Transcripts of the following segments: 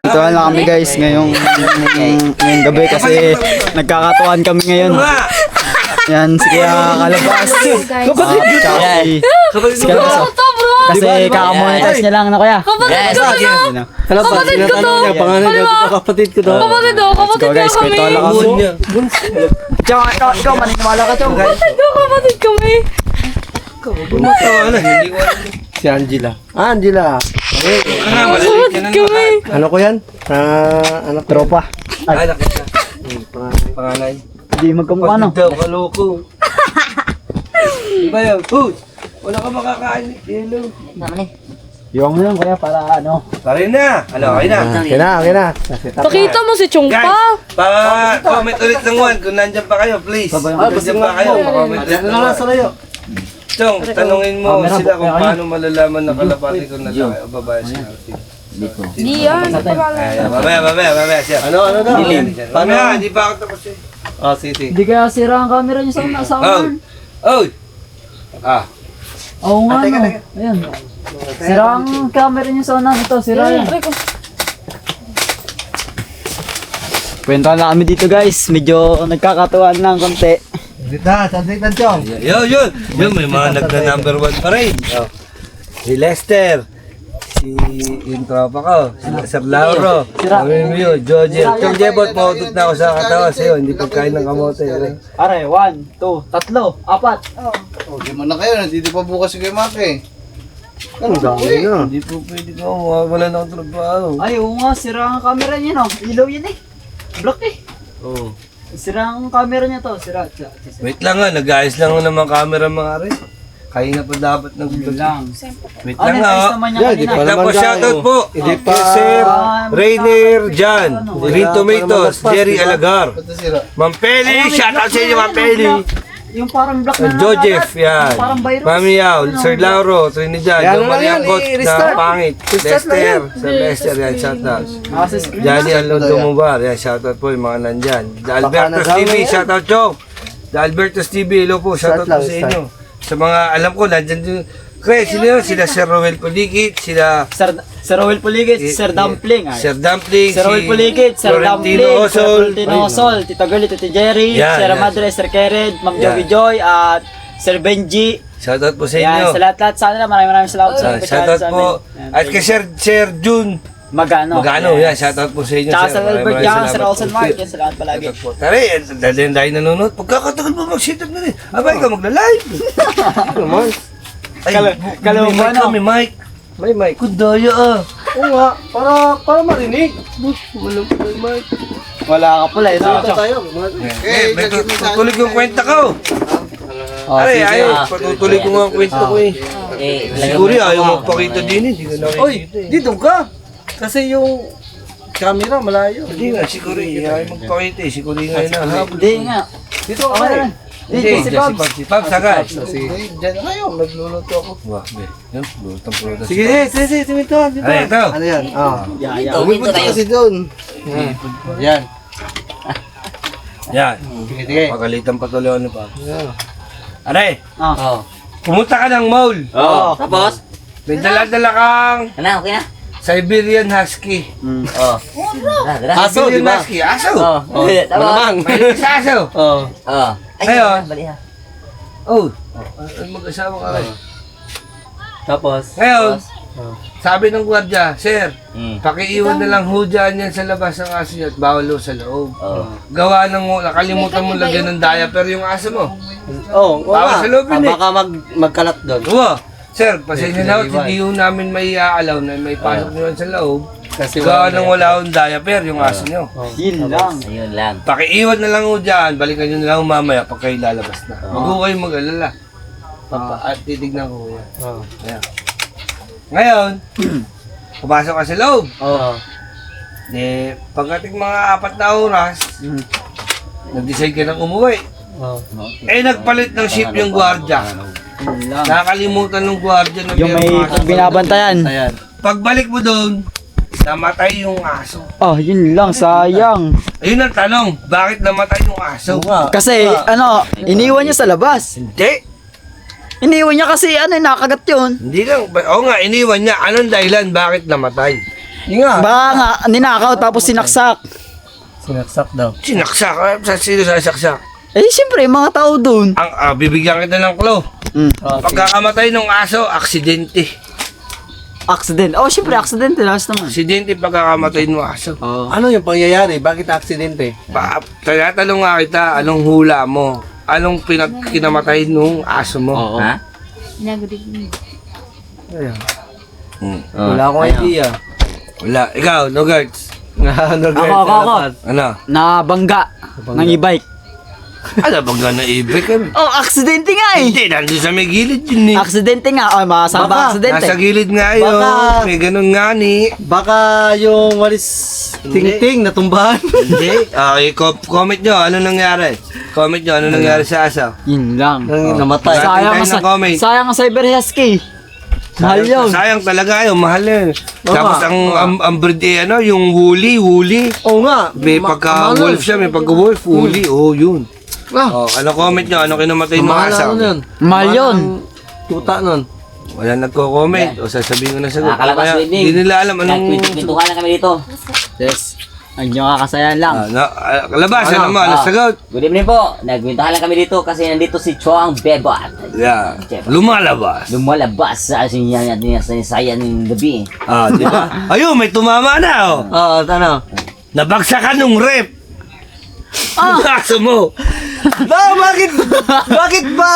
Ito na kami guys ngayong gabi kasi nagkakatuan kami ngayon. Yan, si Kuya Kalabas. Si Kalabas. Kasi kakamonetize niya lang na Kuya. Kapatid ko to! Kapatid ko to! Pangalan niya, kapatid ko to. Kapatid ko Guys, kami! kwento lang kami. Tsaka ikaw maniniwala ka Chong. Kapatid kami! Si Angela. Angela. Kapatid kami! Ano ko yan? Anak Tropa. Ay, nakita. Pangalan. Hindi magkamukha no. Daw, kaloko. Iba yan. Wala ka makakain. Hello. Iwan mo yun Kuya para ano. Pare na. Ano, okay na? Okay na. Pakita mo si Chong Guys, pa! comment ulit ng one kung nandyan pa kayo, please. Nandyan pa kayo, comment ulit ng one. Chong, tanungin mo sila kung paano malalaman na kalapati ko na tayo o babae siya. Di yan! Mamaya, siya. Ano daw? Paano? Hindi pa ako tapos eh. Sige. Hindi kaya sira ang camera niyo sa unan. Oy! Oo nga no. Ayan. Sira ang camera niyo sa unan. Ito, sira yan. Kwento na kami dito guys. Medyo nagkakatuwaan lang konti. Sanditan, Chong. Yun, may mga nagna-number 1 pa rin. Si Lester. Si yung tropa ko. Si Sir Lauro. Yun, Jojel. Chong Jebot, mautot na ako sa katawa sa'yo. Hindi pagkain ng kamote. Are, 1, 2, 3, 4. Di man na kayo, nandito pa bukas si Kuya Maki. Ang dami na. Hindi po pwede ko. Wala na akong trabaho. Ay, oo nga. Sira ang camera niya no. Ilaw yan eh. Block eh. Oo. Sira ang camera niya to. Sira. Wait lang nga, nag-ayos lang ng mga camera mga rin. Kaya na pa dapat ng vlog. Lang. Wait Ano lang na nga. naman niya kanina? Tapos shoutout po. Kay Sir Rainier Jan, Green Tomatoes, Jerry Alagar, Ba't nasira? Ma'am Peli, shoutout sa inyo Ma'am Peli. Yung parang black na Joseph, yan. Yung parang virus. Mami Yao, Sir Lauro, Trinidad, John Maria Kot na pangit. Lester, Sir Lester, yan, shoutout. Nasa screen na. Johnny Alonso Mubar, yan, shoutout po yung mga nandyan. The Albertos TV, shoutout Chong. The Albertos TV, hello po, shoutout po sa inyo. Sa mga alam ko, nandyan din. Kaya sila yun, sila Sir Roel Puligit, sila Sir Roel Puligit, Sir Dumpling. Ay. Sir Dumpling, Sir Roel Puligit, Sir Dumpling, Florentino Sir Osol, Florentino Osol, Tito Gulli, Tito Jerry, Yan, Sir yan. Madre, Sir Kered, Ma'am Yan. Joey Joy, at Sir Benji. shoutout po sa inyo. Yan, sa lahat-lahat sa kanila, maraming salamat sa Shoutout sa po. amin. Yan, At kay Sir June Magano. yan, shoutout po sa inyo. Tsaka sir. sa Albert Maraming Jan, Sir salamat Olsen po. Mark, yan, salamat palagi. Shoutout po. Tara, dahil tayo nanonood. Pagkakatagal mo mag-sit-up na rin. Abay ka magla-live. Naman. Ay, Kalaw may mo, mic ano? ka, may mic. May mic. Kudaya ah. Oo nga, para marinig. Walang mic. Wala ka pala, ito. Tayo. May tutuloy yung kwenta ko. Aray, ayaw. Patutuloy ko nga ang kwenta ko eh. Siguro ayaw magpakita din eh. Hindi ko nakikita eh. Dito ka. Kasi yung camera malayo. Hindi nga, siguro ayaw magpakita eh. Siguro nga na. Hindi nga. Dito Okay ka. na. Dito si Pabs. Si Pabs, agad. Diyan na kayo, nagluluto ako. Wah, be. Yan, lutang-lutang. Sige, tumito. Ay, ito. Ano yan? Yeah. Pumunta kasi doon. Yan. Yan. Sige. Pagalitan patuloy ano pa. Aray, Ah. pumunta ka ng mall. Oo. Tapos? May dala-dala kang Ano, okay na? Siberian Husky. Tara. Aso, di Siberian ba? Husky, aso. Tapos? Mahilig sa aso. Oo. Oo. Ay, Ngayon. bali ha. Oh, mag-asawa ka rin. Tapos? Ngayon, sabi ng gwardiya, Sir, Mm. pakiiwan na lang ho dyan yan sa labas ng aso niya at bawal ho sa loob. Oo. Gawa ng nakalimutan mo lagyan ng diaper yung aso mo. Oo, Bawal sa loob yun eh. Baka magkalat doon. Oo. Sir, pasensya na ho, hindi ho namin may aalaw na may pasok nyo sa loob. Kasi Gawa ng wala akong diaper yung aso nyo. Yun lang. Ayun lang. Pakiiwan na lang ho dyan, balikan nyo na lang mamaya pag kayo lalabas na. Huwag ho kayong mag-alala. At titignan ko yan. Ayan. Ngayon, pumasok ka sa loob. Oo. Di, pagdating mga 4 na oras, nag-decide ka nang umuwi. Eh, nagpalit ng ship yung gwardiya. Yun lang. Nakakalimutan ng gwardiya na Yung may meron mga- binabantayan. Ayan. Pagbalik mo doon, namatay yung aso. Oh, yun lang, sayang. Ayun ang tanong, bakit namatay yung aso? Kasi, iniwan niya sa labas. Hindi. Iniwan niya kasi, nakagat yun. Hindi lang. Oo nga, iniwan niya. Anong dahilan, bakit namatay? Baka nga, ninakaw tapos sinaksak. Sinaksak. Sino sasaksak? Siyempre, mga tao dun. Bibigyan kita ng clue. Pagkakamatay ng aso, aksidente. Accident. Oh, siyempre, accident. Last naman. Aksidente pagkakamatay ng aso. Ano yung pangyayari? Bakit aksidente? Tinatanong nga kita, anong hula mo? Anong kinamatay nung aso mo? Ha? Wala akong idea. Wala. Ikaw, no guards. Ako. Ano? Nabangga ng e-bike. Ano bang gana ibig kami? Oh, aksidente nga eh. Hindi, nandun sa may gilid yun eh. Aksidente nga. Oh, masama Baka, aksidente. Nasa gilid nga yun. Baka- May ganun nga ni. Baka yung walis ting-ting natumbahan. Hindi. Okay, comment nyo. Ano nangyari? Comment nyo. Ano nangyari sa aso? Yun lang. Namatay. Sayang Tayo ng comment. sayang ang cyber husky. Mahal yun. Sayang talaga yun. Mahal yun. Tapos nga, ang breed eh, yung woolly. Oo nga. May pagka-wolf siya. May pagka-wolf. Woolly. Oh, yun. Oh, ano comment nyo? Ano kinamatay ng Mahal aso? ano yun? Mahal yun. Tuta nun. Wala nagko-comment. O sasabihin ko na sagot. Nakakalabas Kaya, wedding. Hindi nila alam anong... Nagkwento-kwentuhan lang kami dito. Yes. Ang yung kakasayan lang. Labas, ano mo? Ano Ah. sagot? Good evening po. Nagkwentahan lang kami dito kasi nandito si Choang Bebot. Yeah. Lumalabas. Lumalabas sa sinya natin sa sayan ng gabi. Di ba? Ayun, may tumama na, oh. Oo, ano? Nabagsakan nung rep. Ang aso mo. Bakit ba?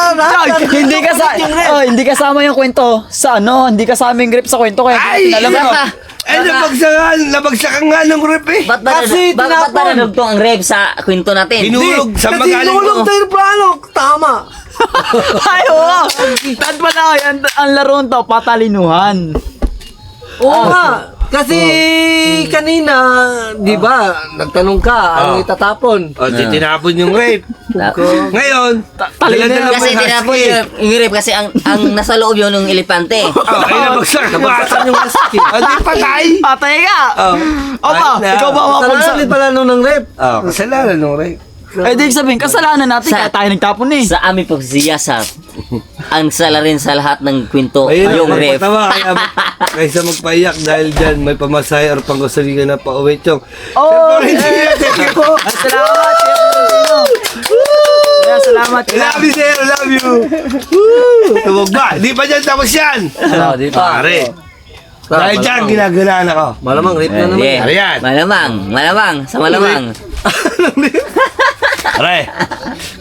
Hindi kasama yung kwento sa hindi kasama yung grip sa kwento kaya Ay! pinalabas ko. Nabagsakan nga ng rep eh. Ba't ba Kasi ba't ba tinapon. nanugtong ang rep sa kwento natin? Hinulog sa Kasi magaling nulog mo. tayo plano. Tama. Ay, oo. Tad pala ang laruan to, patalinuhan. Oo nga. Kasi kanina, di ba, nagtanong ka, anong itatapon? O, tinapon yung rep. Ngayon, dala-dala mo Kasi yung tinapon husky. yung rep kasi ang nasa loob yun ng elepante. Ay, nabagsakan. Yung husky. Di patay. Patay ka. Opa, Ay, na. ikaw ba Kasalanan din pala nung ng rep. Kasalanan nung rep. Di sabihin, kasalanan natin kaya tayo nagtapon eh. Sa aming pagsiyasat, ang sala rin sa lahat ng kwento Ayun, yung rep. magpatawa. Kaysa magpaiyak dahil dyan may pamasay or panggasolina na pauwi. Chong. Oh, Thank you. salamat. Salamat. Love you, sir. Love you. Tawag ba? Di pa dyan tapos yan. Di pa. Pare. Dahil dyan, ginaganaan ako. Malamang rep na naman. Yeah. Ano yan? Malamang, sa malamang. Pare,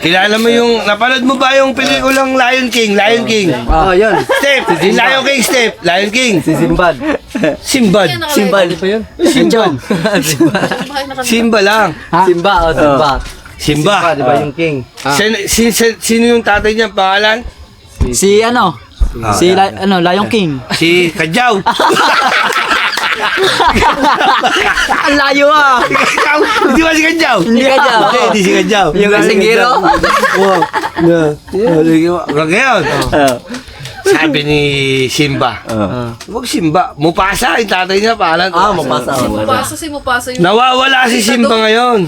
kilala mo napanood mo ba yung pelikulang Lion King? Lion King. Oh, yun. Step. Yung Lion King, Step. Lion King. Si Simbad. Simbad. Simbal. Di pa yun? Simbad. Simba lang. Simba, oh, Simba. Simba. Di ba yung king? Sino yung tatay niya? Pangalan? Si Lion King. Si Kadyaw. Ang layo ah. Ikaw, Hindi ba si Kadyaw? Hindi Kadyaw. Hindi si Kadyaw. Yung kasingiro? Oo. Ngayon, sabi ni Simba, huwag Simba, Mufasa, yung tatay niya, pangalan. Mapasa. Mupasa yung... Nawawala si Simba ngayon.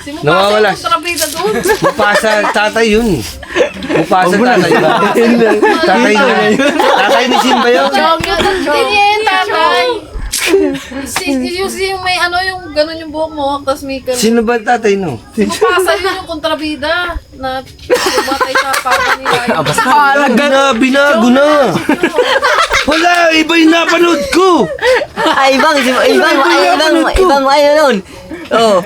Si Mupasa Nawawala. yung kontrabida doon. Mufasa, tatay yun. Mufasa, tatay yun. Tatay yun. Tatay ni Simba yun. Hindi yan, tatay. Yung may yung gano'n yung buhok mo, tapos may Sino ba tatay no? Mupasa yun yung kontrabida na tumatay sa papa nila. Binago na. Wala, iba yung napanood ko. Ibang nun. Oh.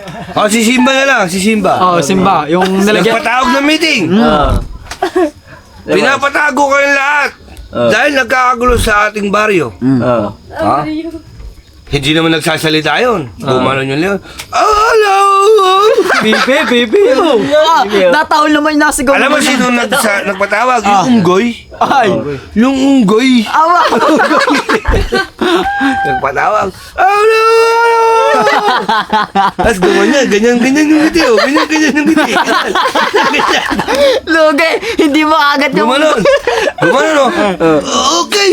Si Simba na lang, si Simba. Oh, Simba, yung nalagyan. Nagpatawag ng meeting. Pinapatago kayong lahat. Dahil nagkakagulo sa ating baryo. Ha? Hindi naman nagsasalita yun. Gumano nyo lang. Hello! Bibi. Natahol naman yung nasigaw. Alam mo sino nagpatawag? Yung unggoy. Ay. Yung unggoy. Awa. Nagpatawag. Hello! Tapos gumanyan. Ganyan yung ngiti. Ganyan yung ngiti. Lugi, hindi mo agad yung... Gumanon. Okay.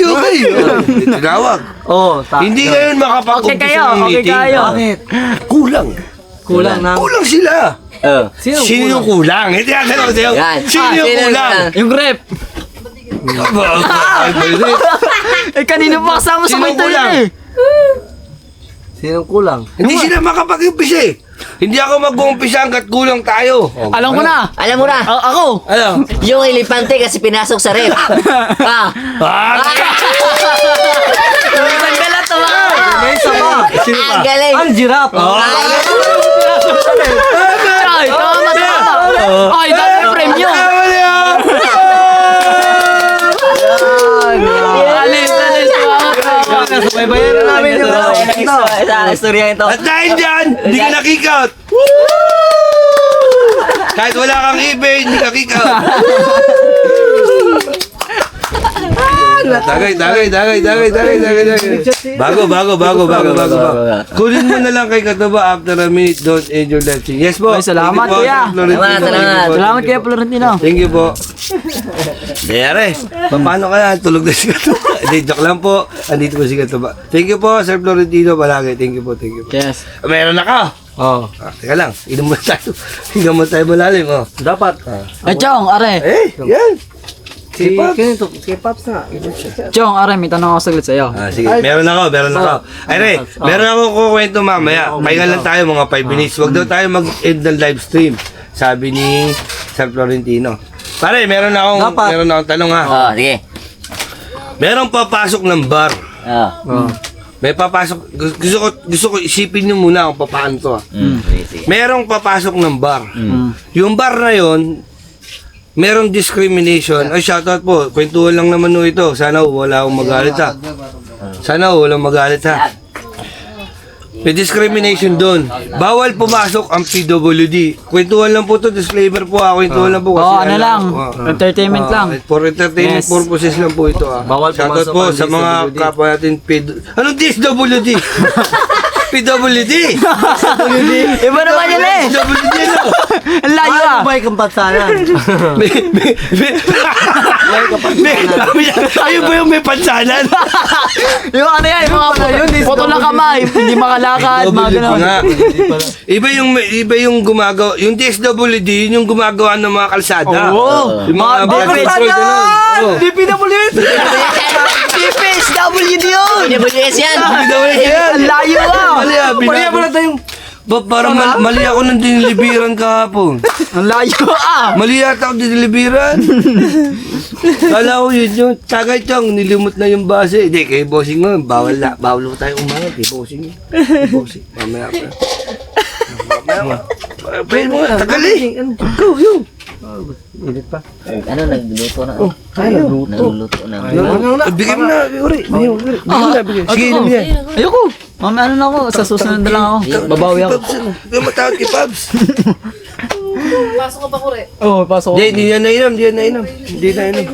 Tinawag. Oo, hindi ngayon makapag-umpisa ng meeting. Bakit? Kulang. Kulang na. Kulang sila. Sino yung kulang? Hindi ako tanong sa'yo. Yan. Sino yung kulang? Yung rep. Eh, kanina pa kasama sa Sino kwento kulang? yun eh. Sinong kulang? Hindi sila makapag-umpisa eh. Hindi ako mag-uumpisa hanggat kulang tayo. Alam ko na. Alam mo na, Ako. Ano? yung elepante kasi pinasok sa rep. Ah. Tanggal na to mga. May isa pa. Sino pa? Ang galing. Ang giraffe. Ay, tama. Ay, dami ng premyo. Alis. Sabay-bayan na namin yung Sa istorya ito. At dahil dyan, hindi ka na-kick-out. Kahit wala kang eBay, hindi ka kick-out. Tagay. Bago. Kunin mo na lang kay Katuba after a minute, don't end your life. Yes po. Ay, salamat, Thank you po, kuya. Sir Florentino. Salamat. Salamat kaya Florentino. Thank you po. Dere, paano kaya? Tulog na si Katuba. Hindi, joke lang po. Andito po si Katuba. Thank you po, Sir Florentino. Palagi. Thank you po. Yes. Meron na ka. Oh, Teka lang. Inom muna tayo. Hingga mo tayo malalim. dapat. Ay, Chong, are. Yan. Si Pops na. Chong, are, may tanong ako saglit sa'yo. Sige, meron ako. Ay, meron ako kukwento mamaya. Pahinga lang tayo mga 5 minutes. Huwag daw tayo mag-end ng live stream. Sabi ni Sir Florentino. Pare, meron akong tanong ha. Oh, sige. Merong papasok ng bar. Oh. May papasok. Gusto ko isipin niyo muna kung paano to ha. Sige. Merong papasok ng bar. Yung bar na yon, merong discrimination. Ay, shoutout po. Kwentuhan lang naman no ito. Sana wala akong magalit ha. Sana walang magalit ha. May discrimination doon. Bawal pumasok ang PWD. Kwentuhan lang po to, disclaimer po ha. Kwentuhan lang po. Oo, kasi ano lang. Entertainment lang. For entertainment Yes. purposes lang po ito ha. Bawal Shoutout pumasok po ang sa mga DSWD. kapwa natin Anong DSWD? PWD? Iba naman yun eh. PWD no? Ang layo ah. May kampatsanan. Ayun ba yung may pansanan? Yung ano yan, yung mga puto ng kamay, hindi makalakad, mga PWD ganun. nga. Iba yung gumagawa, yung DSWD, yun yung gumagawa ng mga kalsada. Oo. Yung mga Mga Petrol, ganun. Oo. DPWD! DPSWD yun! PWS yan. PWD yan. Ang layo ah! Mali ah, parang mali ako ng dinilibiran kahapon. Ang layo ah! Mali yata ako dinilibiran. Kala ko yun. Tagay Chong, nilimot na yung base. Hindi, kay bossing mo, bawal ko tayo umangat. Kay bossing. Mamaya pa. Pwede mo nga, tagal eh. Go, yun. Ano, nagluluto na. Nagluluto na. Bigyan mo na, Uri. Bigyan mo na. Sige, inom yan. Ayoko! Mamaya ano na ako, sa susunod na lang ako. Babawi ako. Bigyan mo tawag kay Pabs. Pasok ka pa, Kure. Oo, pasok ako. Hindi na inom. Hindi na inom.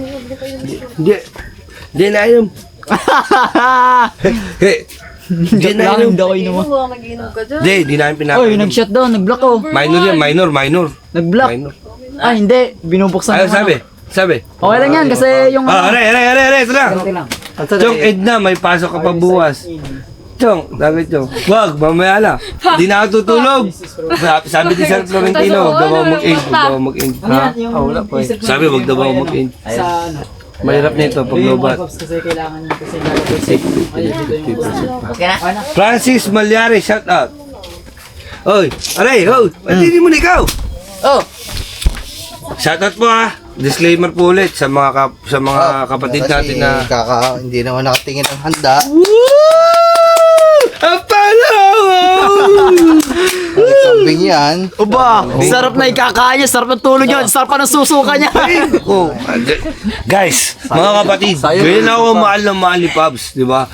Hey, hindi Joke na lang, inom. hindi ako inom. Inom mo, mag-inom ka dyan. Hindi namin pinapainom. Oy, nag-shut down, nag-block ako. Minor yan, minor. Nag-block. Minor. Ah, hindi. Binubuksan Ayaw, ko. sabi. Okay lang yan, kasi yung... Are, ito lang. Okay lang. Chong, Edna, may pasok ka pa bukas. Chong, sabi Chong, wag, mamaya na. Di na ako tutulog. Sabi ni Sir Florentino, wag daw ako mag-end. Ano yan, yung wala pa eh. isip ko Sabi, wag daw ako mag-end. sa ano. Mahirap nito pag lobat. Kasi kailangan nyo kasi lalagay. Ayun, dito yung... Okay na? Okay na. Francis Malyari, shout out. Oy, aray, hindi mo na ikaw. Oh, Shout out po ha. Disclaimer po ulit sa mga kapatid natin na Hindi naman nakatingin ng handa. Kambing yan. Uba, sarap na ikakain niya, sarap ng tulog niya, sarap pa ng susuka niya. Oh, guys, mga kapatid, ganyan ako mahal na mahal ni Pabs, di ba?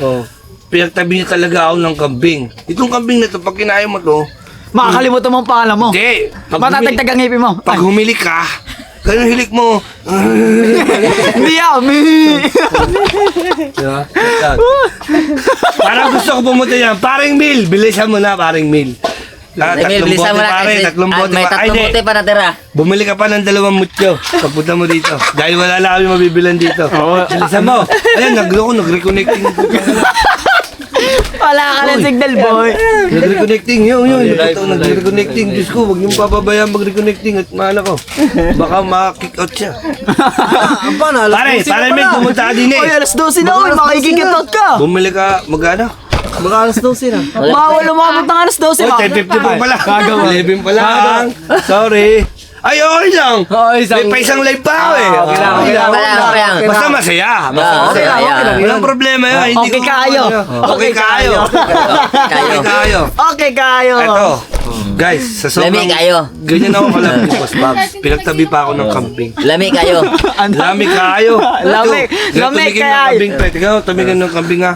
Pinagtabi niya talaga ako ng kambing. Itong kambing na to, pag kinain mo to, Makakalimutan mo ang pangalan mo. hindi. Matatagtag ang ngipin mo. Pag humili ka, ganun hilik mo. Hindi yummy. Di ba? Yan. Parang gusto ko pumunta yan. Paring meal. Bilisan mo na, paring meal. Emil, bilisan mo na kasi tatlong bote may pa. Ay, tatlong di. bote pa natira. Bumili ka pa ng 2 mutyo. Pagpunta mo dito. Dahil wala lang kami mabibilan dito. Bilisan mo. Ayan, nag-reconnecting. Wala ka ng signal, boy. Nag-reconnecting, yun. Ito, nag-reconnecting. Diyos ko, huwag niyong papabayaan mag-reconnecting at mahala ko. Baka ma-kick out siya. Pare, may pumunta ka din eh. Oy, alas 12 na, oy. Makikikitot ka. Bumili ka, mag-ano? Mag-alas daw sila. Bawal lumabot ng alas 12. Oh, 10:50 pa pala. 11 pa lang. Sorry. Ay, okay lang. May isang live pa ako eh. Okay lang. Basta masaya. Okay lang. Walang problema yun. Okay kayo. Okay kayo. Okay kayo. Ito. Guys, sa sobrang... Lami kayo. Ganyan ako kalami ni Boss Babs. Pinagtabi pa ako ng camping. Lami kayo. Lami kayo. Lami Tumigin ng kayo. kambing. Tingnan mo, tumigin ng kambing ha.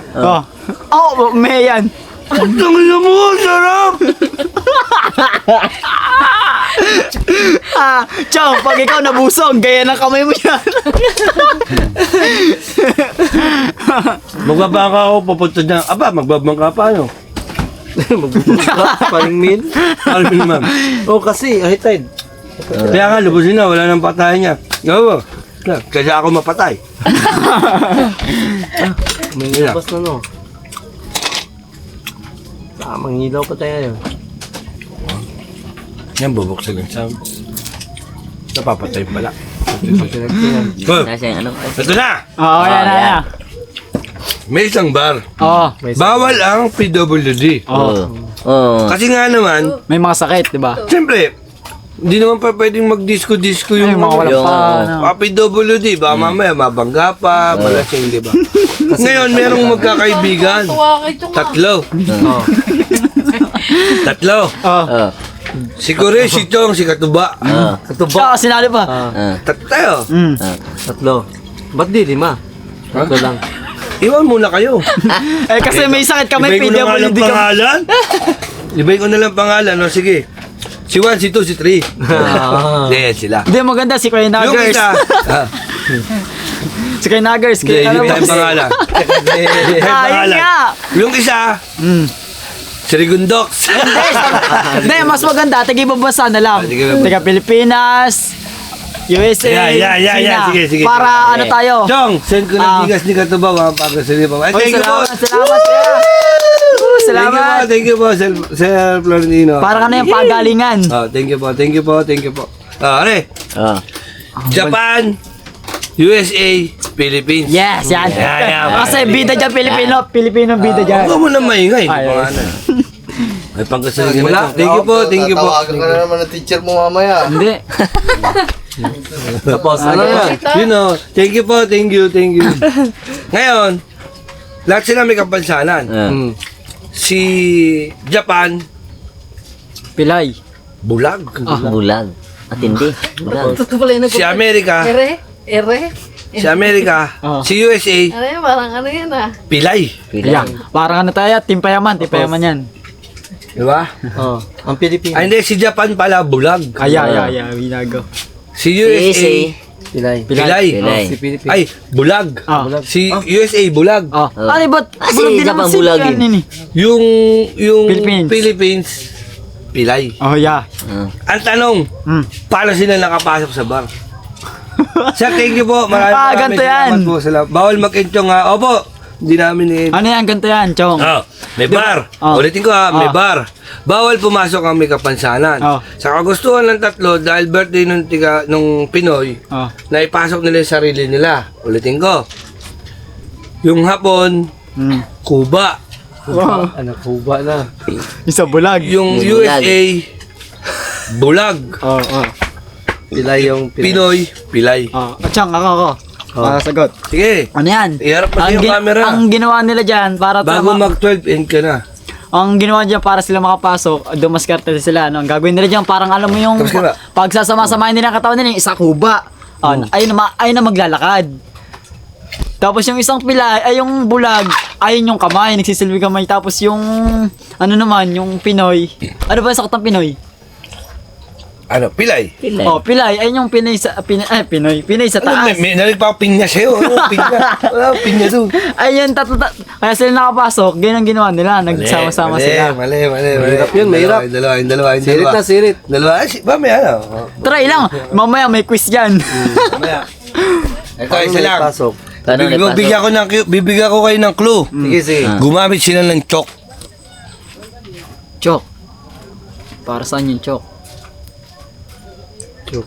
Oh, may yan. Ang tangin mo, sarap! Chong, pag ikaw nabusog, gaya ng kamay mo yan. Magbabangka ako, papunta dyan. Aba, magbabangka pa ano? Paring min. Ano yun, ma'am? Oh, kasi, high tide. Kaya nga, lubusin na, wala nang patay niya. Oo. Kasi ako mapatay. May Yeah. labas na no. Mangilaw pa tayo yun. Yan, bubuksan ng sound. Napapatay pala. Nasa yung ano. Ito na! Oo, yan. May isang bar. Oo. Bawal ang PWD. Oo. Kasi nga naman, May mga sakit, di ba? siyempre, hindi naman pa pwedeng mag-disco-disco yung Yung mga walang Yung- pa. PWD. Baka mamaya mabangga pa, malasing, di ba? Ngayon, merong magkakaibigan. Tuwa kay Chong. Tatlo. Oo. Si Kore, si Chong, si Katuba. Tsaka sinali pa. Tatlo tayo. Tatlo. Ba't di 5? Tatlo lang. Iwan muna kayo. Eh, kasi may sakit kami, Ibay ko na nga lang PWD kami. pangalan. Ibay ko na lang pangalan. O, sige. Si 1, si 2, si 3. Yan sila. Hindi, maganda si Kuya Yung Nuggers. isa. Si Kuya Nuggers. Hindi, hindi tayo pangalan. Hindi tayo Ayun pangalan. nga. Yung isa. Si Rigundox. Hindi, mas maganda. Taga-ibabasa na lang. Taga-ibabasa. Taga-Pilipinas, USA, Yeah. China. Sige. Para ano tayo. Chong, send ko ng gigas ni Katuba. Pagkasali pa. Oy, Thank you po. salamat. Kuya. Salamat. Thank you po, Sir Florentino. Para ka na yung pagalingan. Thank you po. Are, Oo. Japan, USA, Philippines. Yes, yan. Yeah. Kasi bida dyan, Pilipino bida dyan. Huwag mo na maingay. Ay, May pangkasalingan na ito. Thank you po. Tatawagan ka na naman ng teacher mo mamaya. Hindi. Tapos, ano yan? You know, thank you po, thank you. Ngayon, lahat sila may kapansanan. Si Japan, Pilay. bulag. Bulag. At hindi. Bulag. Ito pala yung Si Amerika, Ere. si Amerika, si USA, Ano yan, parang ano yan ah. pilay. Ayan. Parang ano tayo, Team Payaman yan. Di ba? Oh, ang Pilipinas. Ay, hindi, si Japan pala, bulag. Kaya, binago. Si Si USA, Pilay. pilay. Pilay. Si Pilipinas. Ay, bulag. Ah. Si USA, bulag. Oh. Ano ba't? Kasi bulag din Japan naman si bulag Kuya eh. Nini. Yung Philippines. Philippines, pilay. Oh, yeah. Ang tanong, paano sila nakapasok sa bar? Sir, thank you po. Maraming ganito yan. salamat po. Bawal mag-enchong ha. Opo, hindi namin Ano yan, ganito yan, Chong. may bar. Oh. Ulitin ko ha, may Oh. bar. Bawal pumasok ang may kapansanan. Oh. Sa kagustuhan ng tatlo, dahil birthday nung Pinoy, Oh. na ipasok nila yung sarili nila. Ulitin ko. Yung Hapon, Cuba. Wow. Anak, huba na. Isa bulag. Yung Bulag. USA, bulag. Oh. Pilay yung Pinoy, pilay. Chong, ako. Para sagot. Sige. Ano yan? Iharap mo yung camera. Ang ginawa nila dyan, para Bago mag-12, end ka na. ang ginawa dyan para sila makapasok, dumaskarte sila. Ano? Ang gagawin nila dyan, parang alam mo yung Tapos ka na. pagsasama-samahin nila ang katawan nila, yung isa kuba. Ayun na maglalakad. Tapos yung isang pilay, ay yung bulag, ayun yung kamay, nagsisilbi kamay. Tapos yung, ano naman, yung Pinoy. Ano ba yung sakot ng Pinoy? Ano, pilay? Pilay. Oh, pilay, ayun yung Pinoy sa, Pinoy sa Ano, taas. may narinig pa ako pinya sa'yo. Ano, pinya? Wala, pinya doon. Ayun, kaya sila nakapasok, ganyan ang ginawa nila, nagsama-sama sila. Mali. Mahirap yun, mahirap. Yung dalawa. Sirit na, sirit. Dalawa, ba may ano? Try lang, mamaya may quiz dyan. Mamaya. Ito, isa lang. Pasok. Paano nagpasok? Bibigyan ko kayo ng clue. Sige. Gumamit sila ng chalk. Chok. Para saan yung chok? Chok.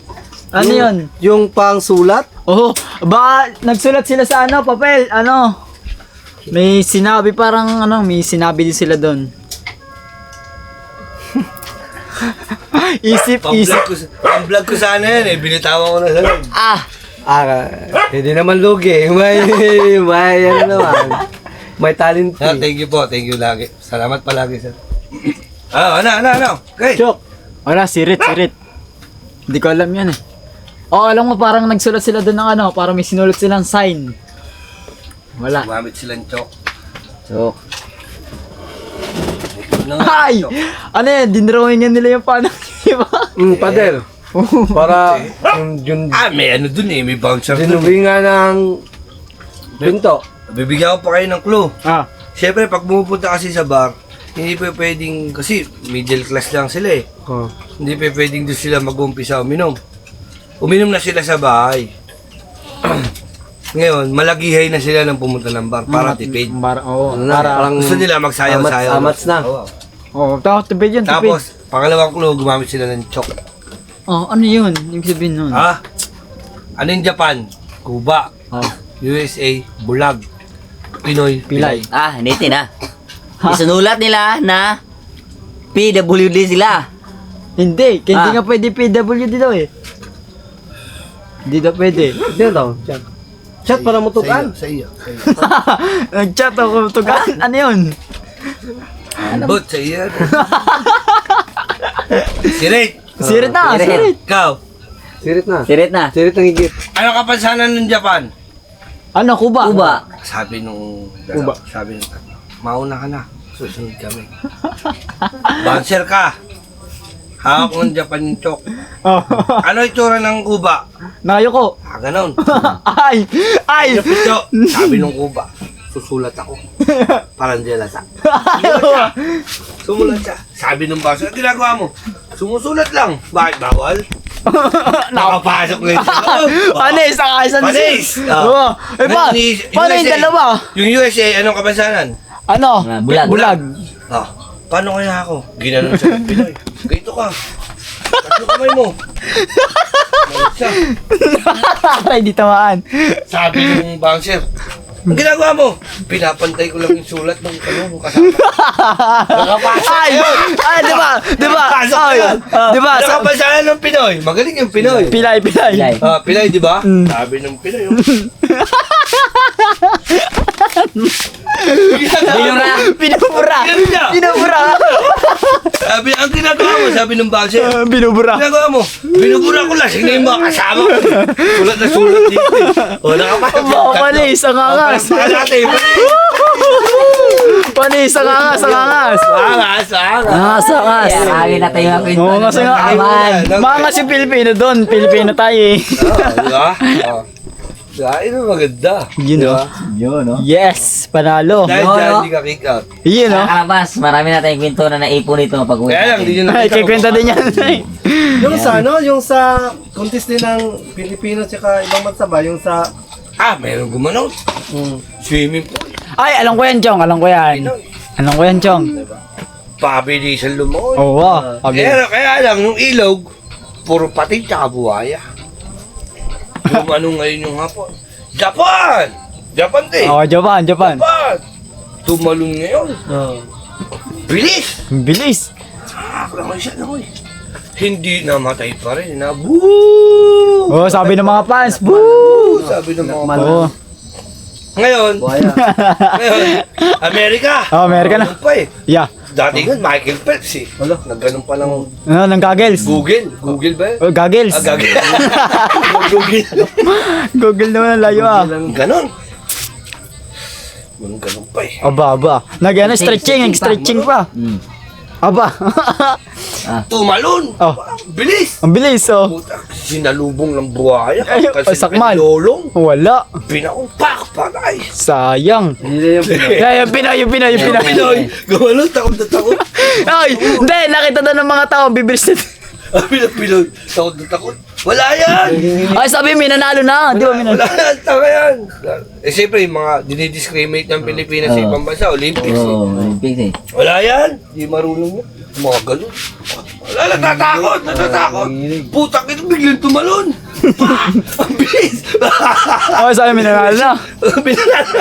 Ano yun? Yung pang sulat? Oh, baka nagsulat sila sa ano, papel, ano. May sinabi parang ano, may sinabi din sila doon. isip. Ang vlog ko sana yan eh, binitawan ko na sa loob. Hindi naman lugi. May ano naman. May talent. Thank you po, thank you lagi. Salamat palagi sir. Ano? Okay. Chok. Wala, sirit. Hindi ko alam yan eh. Oh, alam mo parang nagsulat sila doon ng ano, parang may sinulat silang sign. Wala. Gumamit silang chok. So, Ay! Ano yan, dinrawingan nila yung paano, di ba? Pader. Para yung May ano dun eh, may bouncer dun. dinubingan ng pinto. Bibigyan ko pa kayo ng clue. Ah, Siyempre, pag pumupunta kasi sa bar, hindi pa pwedeng, kasi middle class lang sila eh. Oh. Hindi pa pwedeng doon sila mag-umpisa uminom. Uminom na sila sa bahay. Ngayon, malagihay na sila ng pumunta ng bar para tipid. Oo, Ano na, para, parang Gusto nila magsayaw-sayaw. amats na. Oo. oh, tipid yun, tipid. Tapos, pangalawang clue, gumamit sila ng chok. Oh, ano yun? Yung sabihin nun. Ha? Ano yung Japan? Cuba. Oh. USA. Bulag. Pinoy. Pilay. hindi na. Isunulat nila na PWD sila. Hindi, kaya hindi nga pwede PWD daw eh. Hindi daw pwede. Hindi daw. Chat para mutukan. Sa iyo. Nag-chat ako, tugan. Ano yun? But sa iyo. Sirit. Sirit na, Sirit. sirit. Ikaw. Sirit na. Sirit na. Sirit ng higit. Ano kapansanan ng Japan? Ano, Kuba? Kuba. Sabi nung Uba. sabi nung mauna ka na. Susunod kami. Bouncer ka. Hawak ng Japan yung chok. Oh. Ano itsura ng Kuba? Nayo ko. Ganon. Ay! Ay! Pito. Sabi nung Kuba, susulat ako. Parang delata. Sumulat siya. Sabi nung bouncer, "Ang ginagawa mo? Sumusulat lang. Bakit bawal?" Nakapasok na ito. Panis! Nakaisan Panis! Oo. Eh pa, paano yung dalawa? Yung USA, anong kapansanan? Ano? Bulag. Bulag. Ah, paano kaya ako? Ginanon siya ng Pinoy. Ganito ka. Tatlo kamay mo. Malit siya. Aray, di tamaan. Sabi ng bouncer, ang ginagawa mo? Pinapantay ko lang yung sulat ng kasama. Nakapasok Ay! yun. Ay, di ba? Di ba? Nakapasok Ay, yun. di ba? Sa Nakapansanan ng Pinoy. Magaling yung Pinoy. pilay. Pilay. Pilay, di ba? Sabi ng Pinoy. Binura. Binubura. Ganun niya. Binubura. Sabi, ang ginagawa mo, sabi ng bouncer. Binubura. Ginagawa mo, binubura ko lang. Sino yung mga kasama ko? Sulat na sulat dito. O, nakapasok. Mga panis, ang angas. Baka natin. Panis, ang angas, ang angas. Angas. Angas. Kaya na tayo ang kwento. Oo, kasi nga, mga si Pilipino doon. Pilipino tayo eh. Di ba? Ito maganda. Yun o. Yun, no? Yes, panalo. Dahil No, dyan, no. hindi ka kick out. Yun o. Nakakalabas, marami na tayong kwento na naipon ito pag-uwi Kaya lang, hindi nyo Ay, nakita. kikwenta din yan. Yung sa ano, yung sa contest din ng Pilipino tsaka ibang bansa ba, yung sa Meron gumanon. Swimming pool. Ay, alam ko yan, Chong. Alam ko yan. Alam ko yan, Chong. Pabilisan lumoy. Oo. Kaya lang, yung ilog, puro pati tsaka buhaya. Yung ano ngayon yung hapon. Japan! Japan din! Oo, Japan. Japan! Tumalon ngayon. Bilis! Ang bilis. Nakaklangoy siya langoy. Hindi namatay pa rin. Boo! Oo, sabi ng mga fans. Boo! Sabi ng mga Oo. Ngayon, Amerika. Oh, Amerika na. Ganun pa eh. Yeah. Dati nga, Michael Phelps eh. Nagganon pa lang Ano, ng goggles. Google ba eh? Oh, goggles. Gagawin. Google. Google naman ang layo ah. Ganon. Ganon pa eh. Aba. Stretching pa. Aba. Tumalon! Oh. Bilis! Ang bilis oh. Puta, sinalubong ng buhaya. Ay, Kasi sakmal. lolong. Wala. Pinaumpak, patay. Sayang. hindi na yung Kaya yung Pinoy. Pinoy, gumano, takot na takot. Ay, hindi. Nakita daw ng mga tao. Bibilis na. Pinoy, takot na takot. Wala yan! Ay, sabi may nanalo na. Di ba may Wala nanalo? yan, tama yan. Eh, siyempre, yung mga dinidiscriminate ng Pilipinas sa ibang bansa, Olympics. eh. Oo, Olympics eh. Wala yan. Di marunong yan. Mga ganun. Wala, natatakot. Putang ina, biglang tumalon. Ang bilis. Oh, sabi minanalo na.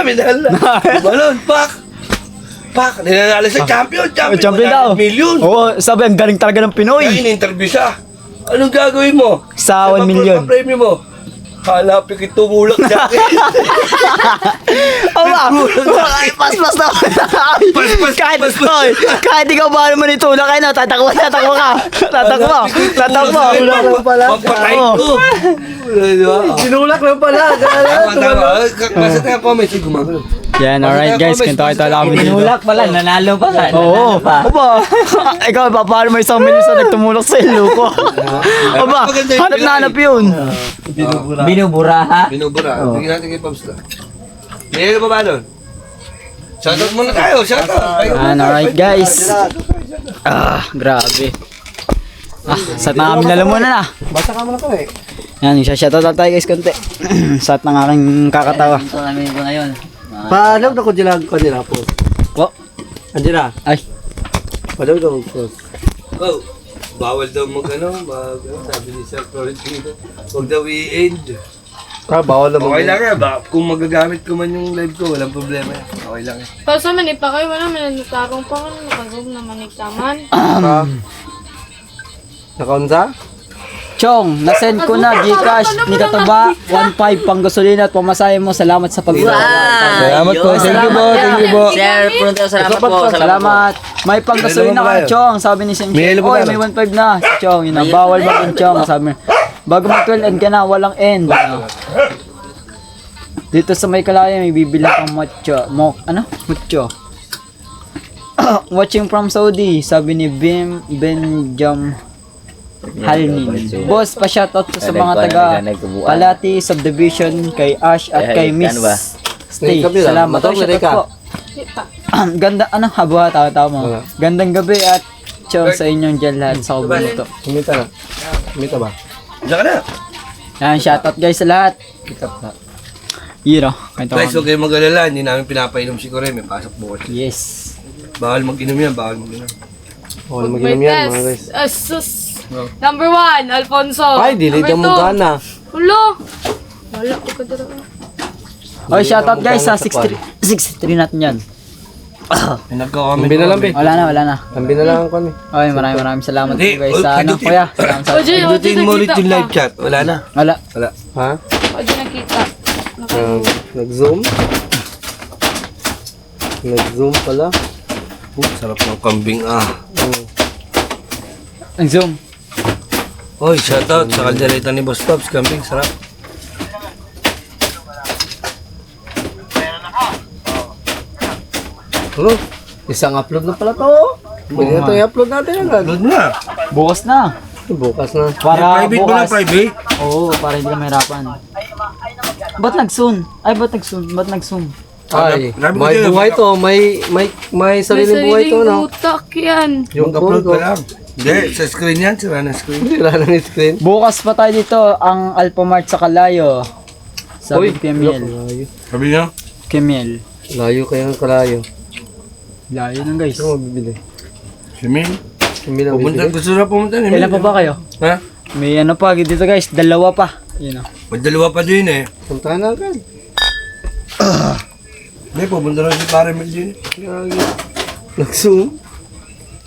Minahal na. Tumalon, pak. Ninanalo sa champion. Champion daw. Million. Oo, sabi ang galing talaga ng Pinoy. Kaya in-interview siya. Anong gagawin mo? Sa 1 million. Ano premium mo? Hanapin kita tumulak sa akin. Aba, pas-pas na. Kahit ikaw ba naman ito, kayo na, tatakbo ka. Tatakbo. Magpatay ko. Sinulak lang pala. Tama. Basta tayo comment. Sige, gumagano. Yan, alright guys, kinto ito lang kami dito. Tinulak pala, nanalo pa ka. Oo. Aba, ikaw ba, paano may 1 million sa nagtumulak sa ilo ko? Aba, hanap na hanap yun. Binubura ha? Binubura. Bigyan natin kay Pops na. May ba ba doon? Shoutout muna tayo. Shoutout. Yan, alright guys. Grabe. Sat na kami lalamunan na. Basta ka muna to eh. Yan, isa-shoutout lang tayo guys, konti. Sat ng aking kakatawa. Ito namin ito ngayon. Paalam na ko dyan po. Oh, Andyan na. ay. Paalam na po. Oh, bawal daw sabi ni Sir Florentino. Huwag daw i-end. Bawal na Okay lang yan. Kung magagamit ko man yung live ko, walang problema yan. Okay lang yan. Tapos naman, pa kayo, wala man, natarong pa ka, nakagog naman ikaman. Nakaunsa? Chong, nasend ko na Gcash ni Kataba 1.5 pang gasolina at pamasahe mo. Salamat sa pag-uwi. Salamat po. Thank you po. Thank you po. Sir, Pronto, salamat po. Salamat. May pang gasolina ka, Chong. Sabi ni Seng. May Oy, may 1.5 na. Chong, yun na. Bawal ba yung Chong? Sabi bago mag-12 end ka na, walang end. Dito sa may Kalaya, may bibilang kang mucho. Watching from Saudi, sabi ni Benjam Halmin. Boss, pa-shoutout ko sa mga taga Kalati Subdivision, kay Ash at kay Miss Stay. Salamat. Shoutout po. Ganda, haba, tawa mo. Gandang gabi at Chong sa inyong dyan lahat sa Kubunuto. Kumita ba? Diyan ka na. Yan, shoutout guys sa lahat. Yun o. Guys, huwag kayong mag-alala. Hindi namin pinapainom si Corey. May pasok bukas. Yes. Bawal mag-inom yan. Bawal mag-inom. Bawal mag-inom yan mga guys. Sus. Number 1, Alfonso. Ay, dili ka mo gana. Hulo. Wala ko ka dito. Okay, shoutout guys sa 63 natin yan. Nagko-comment. Lambi na lambi. Wala na. Lambi na lang ako ni. Okay, maraming salamat po Hindi, guys sa kuya. Salamat sa Pindutin mo ulit yung live chat. Wala na. Wala. Ha? Pwede nakita. Nag-zoom? Nag-zoom pala. Sarap ng kambing Ang zoom. Oy, shoutout sa kaldereta ni Boss Pops. Kambing, sarap. Isang upload na pala to. Pwede na ito i-upload natin agad. Load na. Bukas na. Bukas na. Para Private mo na, bukas. private. Oo, para hindi ka mahirapan. Ba't nag-zoom? Ba't nag-zoom? Ay, Grabe may ko buhay to. May sariling buhay to, no? utak yan. Yung Mag-upload phone ko. ka lang. Hindi, sa screen yan. Sira na screen. Hindi wala nang screen. Bukas pa tayo dito, ang Alphamart sa Kalayo. Sabi Kemiel. Sabi niyo? Kemiel. Layo kayo ng kalayo. Layo nang guys. Ano mabibili? Si Min. Hindi na bibili. Gusto na pumunta ni Min. Kailan pa ba kayo? Ha? May pa dito guys, 2 pa. Yun o. May dalawa pa din eh. Puntahan na agad. Hindi, pupunta na si Pare Mel din. Nag-zoom.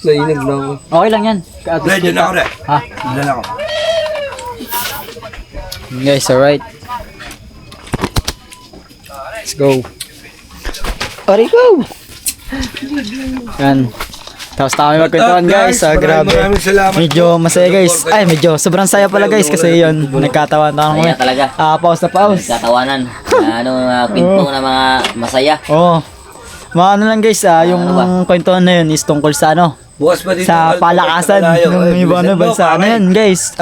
Nainag na ako. Okay lang yan. Hindi, dyan ako rin. Ha? Dyan ako. Guys, alright. Let's go. Pari go! Yan. Tapos tayo magkwentuhan guys. Grabe. Maraming salamat. Medyo masaya guys. Ay, medyo sobrang saya pala guys kasi yun. Nagkatawa na Masaya kami. talaga. Pause na pause. Nagkatawanan. Kwento na mga masaya. Oo. Mga ano lang guys, yung kwentuhan na yun is tungkol sa Bukas pa dito. sa palakasan ng ibang bansa. Ano yun guys,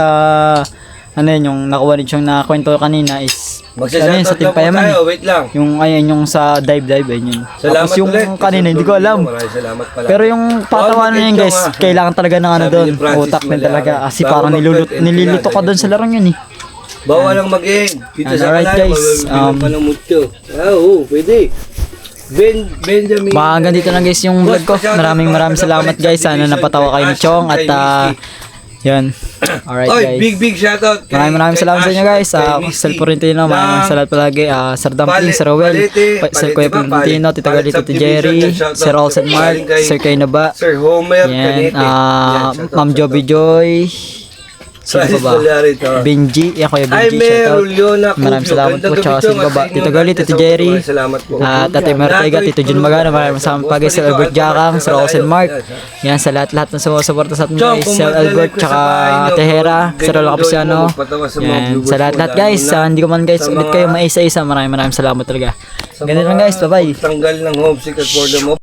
ano yun, yung nakuha rin siyang nakwento kanina is ano yun, sa Magsashoutout lang po Timpayaman. tayo. Wait lang. Yung ayun, yung sa dive, ayun yun. Salamat Tapos yung ulit. kanina, hindi ko alam. Maraming salamat pala. Pero yung patawanan yun guys, kailangan talaga ng ano Sabi doon, ni Francis utak din Malari, talaga. Kasi bago parang mag-12 nililito ka doon sa larong yun eh. Bawal lang mag-end. Dito And sa alright, Kalayo, guys, mabibilang pa ng mucho. Oo, pwede. Benjamin. Baka hanggang dito lang guys yung vlog ko. Maraming salamat guys. Sana napatawa kayo ni Chong at yun. Alright Oy, guys. big shoutout. Maraming salamat sa inyo guys. Sir Porentino, maraming salamat palagi. Sir Dumpling, Sir Rowell, Sir Kuya Porentino, Tito Gali, Tito Jerry, Sir Olsen Mark, Sir Kainaba, Sir Homer, yan, Canete. Ma'am Joby Joy, sino pa ba? Benji, yan Kuya Benji, shoutout. Maraming salamat po, tsaka sino pa ba? Tito Gali, Tito Jerry, Tatay Martega, Tito Jun Magana, maraming salamat pa guys. Sir Albert Jakang, Sir Olsen Mark, yan sa lahat ng sumusuporta sa atin guys. Sir Albert, tsaka Tehera, Sir Rolo Capuciano, yan, sa lahat guys. Hindi ko man guys ulit kayo maisa-isa. Maraming salamat talaga. Ganun lang guys, bye bye. Tanggal ng homesick at boredom.